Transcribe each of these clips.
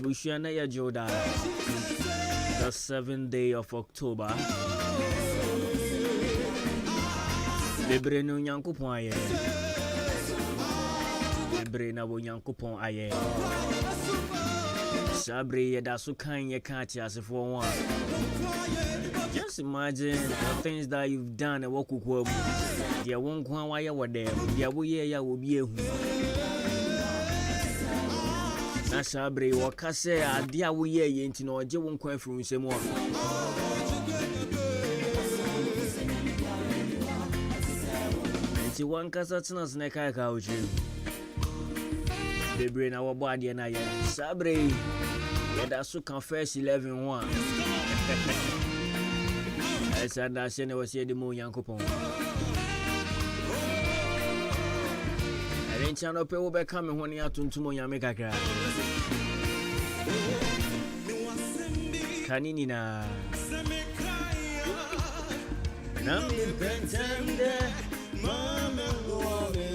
Abushana ya Joda. The 7th day of October. Bebre no Yankupon aye. Bebre na wo Yankupon aye. Sabre ye da so kan ye can't as for one. Just imagine the things that you've done and walk with there won't go why you were there. There will be a na Sabre waka say adia wo ye yenti na oje won kwan furu nsem o. Nti wan kasa tena sne kai ka uchi. Bebre na wo bo ade na ye. Sabre ye da so kan first 11-1. Esa da se ne wose de mo Yankopon. Chano pe wo be come ho ne atuntum nyame kakra kanini na nami pentende mama ngome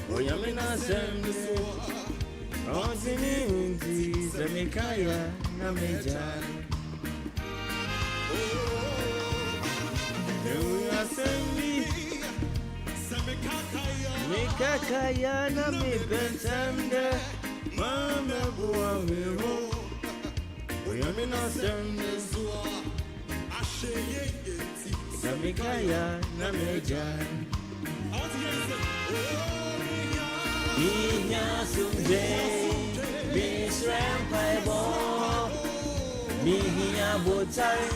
o nyame na sembe ozini nti semekaya na meja o asembi Mikakaya na mi pentende mama bua miro oyami na sende Mikakaya na meja Minya sunde Bisram paibo Minya botai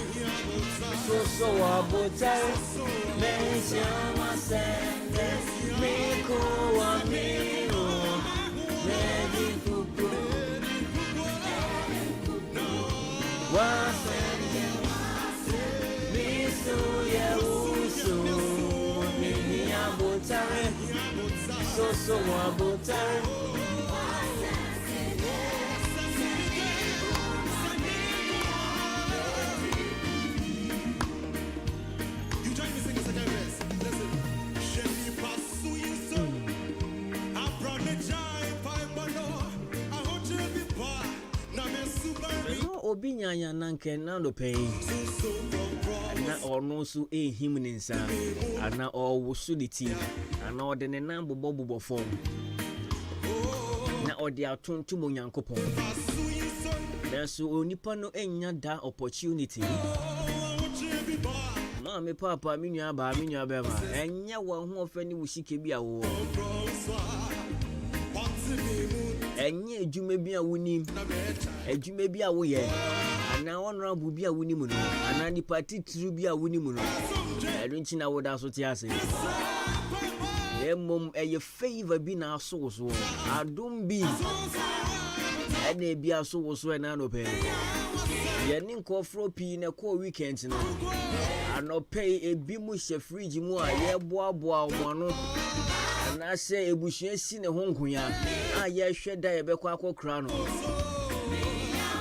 So abotai Menshama sende Miko amino Medi kuku Wasenge Misu ya usu Mini abotare So abotare Obi nyanya nanke na no pay na ono so ehim ne nsa ana owoso de ti ana ode ne nan bobobobɔ fom na ode atontom Onyankopon nanso onipa no enya da opportunity ma me papa me nua be ma enya wo ho ofani wo sike bi awo enye adwuma bi a wonim adwuma bi a woyɛ ana honorable bi a wonim no ana ni party tru bi a wonim no ɛdo nti na woda so te ase emom eye favor bi na aso so adom bi ɛna bi aso so na no pɛ ye ni nkofro pi na ko weekend no ano pay ebi mu hye fridge mu a ye boaboa mo no na se ebusua si ne ho nkunya a ye hwe da ye bekọ akokra no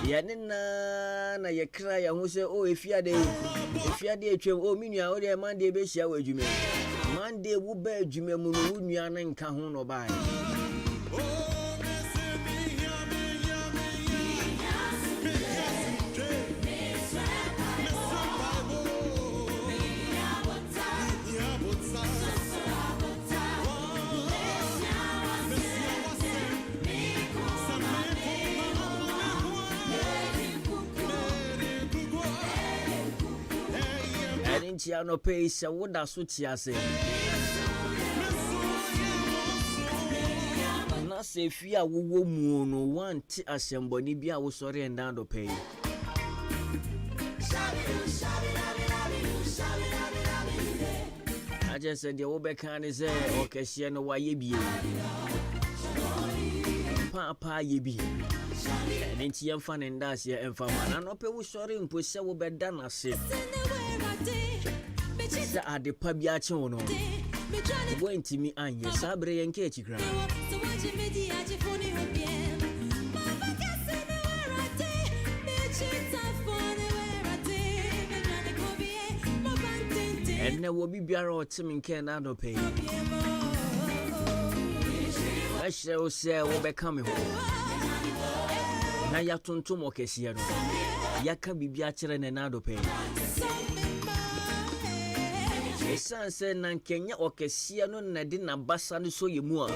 ye ne na ye kra ya ho se o efiade etwem o minua o de Monday be hia wa adwuma Monday wo ba adwuma mu no nua na nka ho no ba Chia no pay se woda so tiase na se fi a wo mu no wanti asemboni bia wo sori ndan do pay I just said the obeka is o kese no waye bie papa ye bie enti yemfa nda se emfa ma na no pay wo sori mpo se wo beda na se sa ade pa bia che wono wo ntimi anye sabre yenke chikra enne wo bibiara otimi nke na do pay I shall say wo be coming home na ya tontom okesiye no yaka bibia kire ne na adope esanse na nkenya okesiye no na de na basa no so yemu a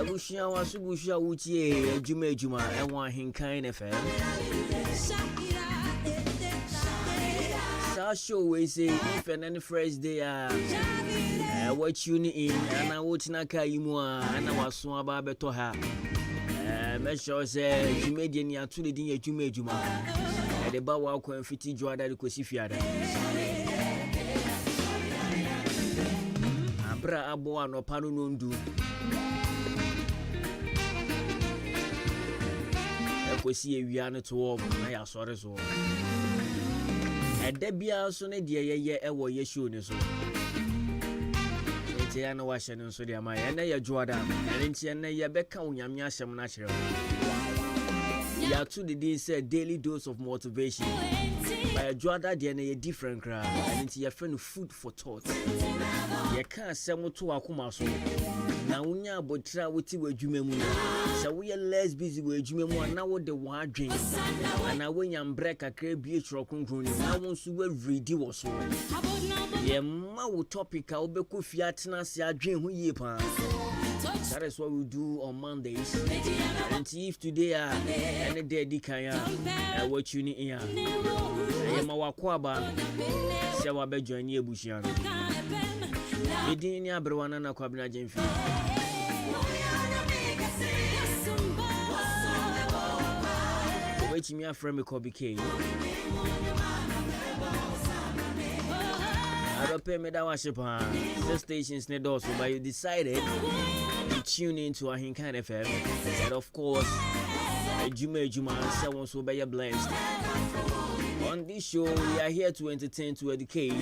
Ebushia wasubushia utie Adwuma-Adwuma On Ahenkan FM. Sa show we say if any first day what tune in and I watch na kai mu and I was so aba beto ha. Make sure say Adwuma ni atu le din Adwuma-Adwuma. E de ba wa ko mfiti joada de kosi fiada. Abra abo anopa no ndu. Kosi ewia no to na ya sore so edabia so ne de ye ewo ye show ne so ete ya na wa hye ne so de ama ye na ye joada enti na ye beka onyame ahyem na kire ya to the day say daily dose of motivation by joada de na ye different cry enti ye friend food for thought ye ka asem to akoma so na unya abotra woti wadwuma mu na we less busy wadwuma mu na wo de wa adwen na wonya break akra bi etro kronkron ni na won so we ready wo so ye ma wo topic a obeko fi atena se adwen ho yie pa. That is what we do on Mondays. And if today any day dikaya what you need here ma wakwaba se wa be join ye bushia no edin ni abrewana na kwabna jemfi wait me aframe me ko bk I don't pay me that worship the stations ne doors but you decided to tune into Ahenkan FM and of course Adwuma-Adwuma someone so be blessed. On this show we are here to entertain, to educate.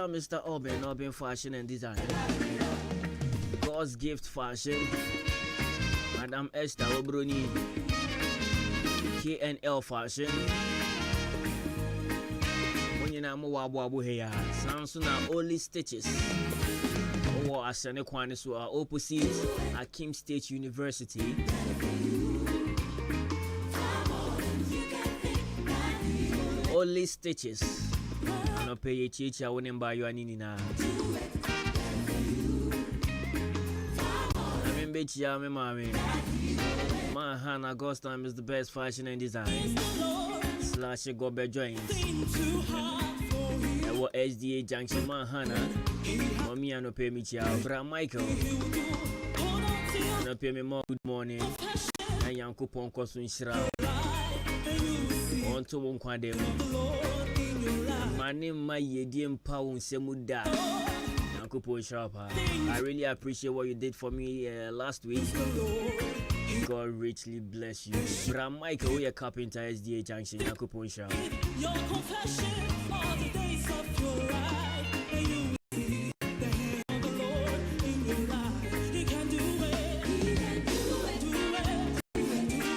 Mr. Urban Fashion and Design, God's Gift Fashion, Madam Esther Obroni, KNL Fashion, Wabu here, Samsung only stitches. Or Asane Kwanisu are opposite Akim State University. Only stitches. No pay chicha when buy you any na. I mean Betcha, me mommy. My hand August time is the best fashion and design. Slash go be joints. I was SDA Junction, my Hannah. Mommy, I no pay me chia. Bra Michael. No pay me more good morning. And young coupon cost in Shroud. On to one quadem. My name, my yedim pound semuda. Uncle Paul Sharper. I really appreciate what you did for me last week. God richly bless you. Bram Michael, we are carpenter SDA Junction. Uncle Paul Sharper. Your confession all the days of your life. The Lord in your life. He can do it. He can do it. Do it.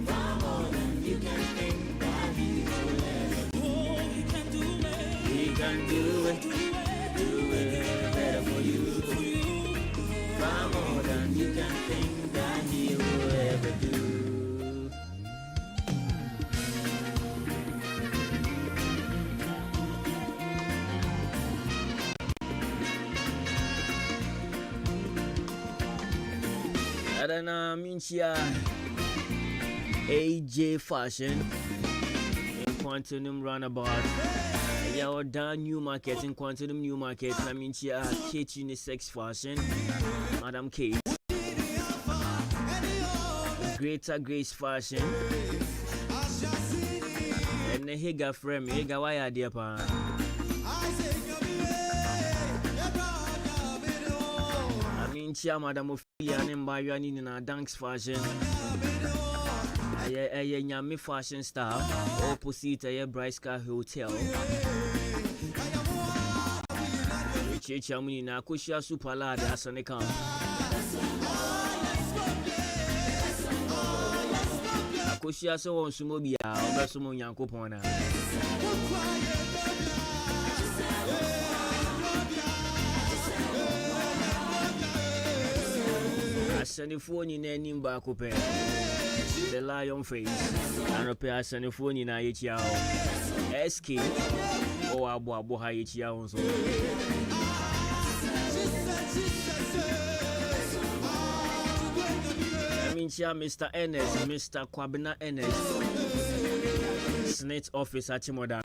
Far more than you can think. Can do it better for you. Far more than you can think that he will ever do. Adana Minchia AJ Fashion in Quantum Runabout. Our Dan New Market in Quantum New Market. I mean, here Kate Unisex Fashion, Madam Kate, Greater Grace Fashion, and the Higa Frame, Higa Wire, dear pa. I mean, here Madam Ophelia and Bayani in our Dunks Fashion. a Nyami fashion star opposite a Bright Sky Hotel. Chamuni na Kushia Superlad as an account. Kushia so on Sumobia, or Sumo Yankopona. Send the phone in any back open. The lion face, and a pair send the phone in Aichia SK or Abu Haichia. I mean, Mr. Ennis, Mr. Kwabena Ennis, Snitch Office at Chimoda.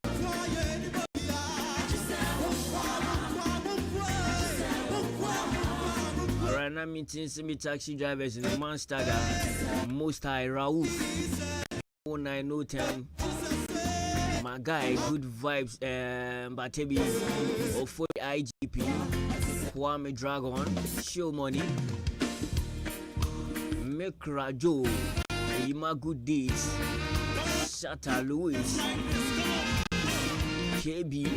I'm meeting some taxi drivers in the Monster, most high Raouf 0910. My guy, good vibes, Batebi, or for IGP, Kwame Dragon, Show Money, Mekra Joe, Ima Good Deeds, Shatta Louis, KB.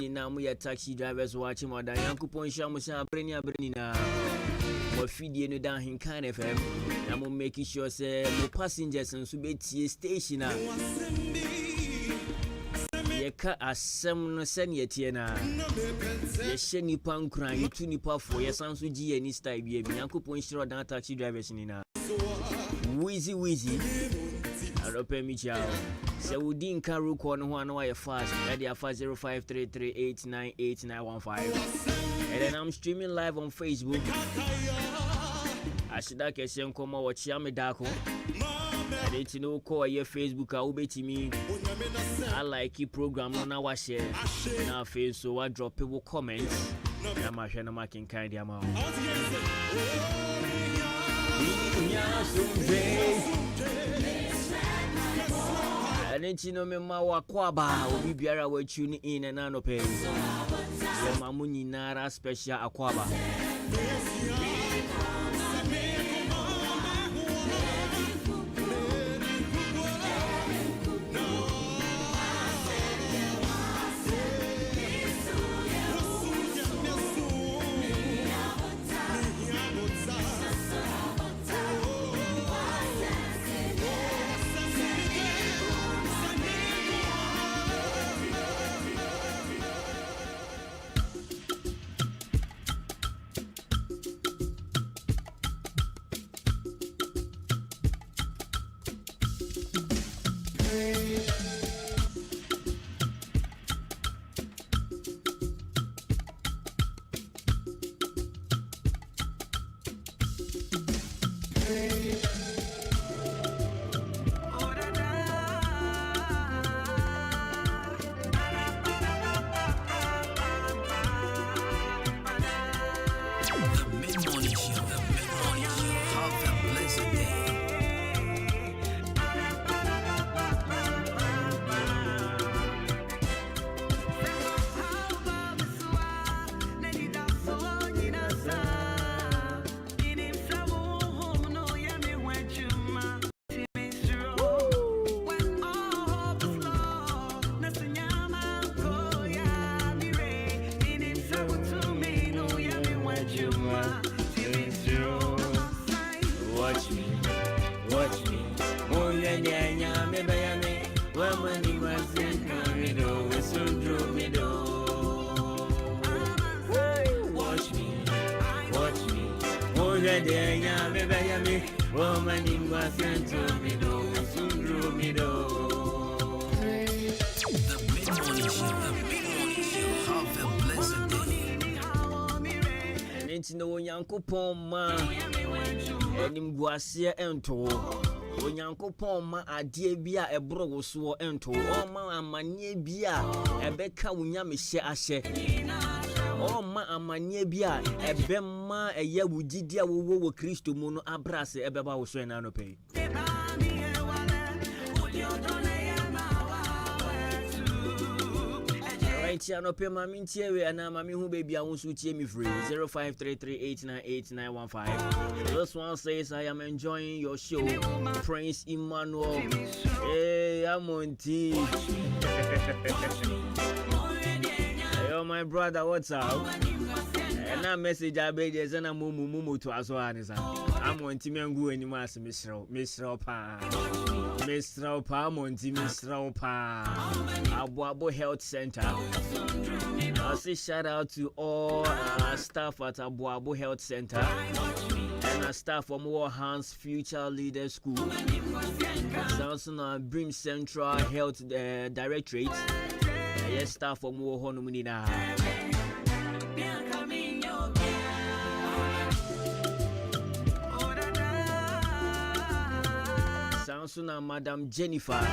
Now we are taxi drivers watching my Yanko Poncha Musa Brenina or feeding you down in Ahenkan FM. I'm making sure say more passengers and Subeti station. Ye cut a sem send ye tiena. Ye sheni pankra, you two nipa for your sons with G and this type. Yanko Poncha down taxi drivers in Wheezy. I don't pay me chow. So we didn't carry one wire fast. Ready at 50533898915. And then I'm streaming live on Facebook. I should have said come watch Yami Dako. I didn't know call your Facebook. I will bet me. I like your program on our share. Now face so I drop people comments. I'm a channel making kind of amount. I didn't know me ma wakwaba obi biara we tune in and no pay. Ye mamuni nara special akwaba. Yankopon ma enim guase ento Onyankopon ma ade bia ebro wo so ento o ma amanye bia ebeka wunya mehye ahye o ma amanye bia ebemma eye wugidi a wo Kristo mu no abrase ebeba wo so na no pay. Chiano Pema Mintiere and Mami who baby I want to cheer me free 0533898915. This one says I am enjoying your show. Prince Emmanuel. Hey, I'm on tea. Yo, my brother, what's up? And that message I made is a mumu to us one. I'm on Timangu and you must Miss Ropa. Miss Ropa, Monty, Miss Ropa. Adwuma Health Center. I'll say shout out to all staff at Adwuma Health Center and staff from Warhands Future Leader School. Also, Brim Central Health Directorate. Yes, staff from Warhands. Sounds Madam Jennifer.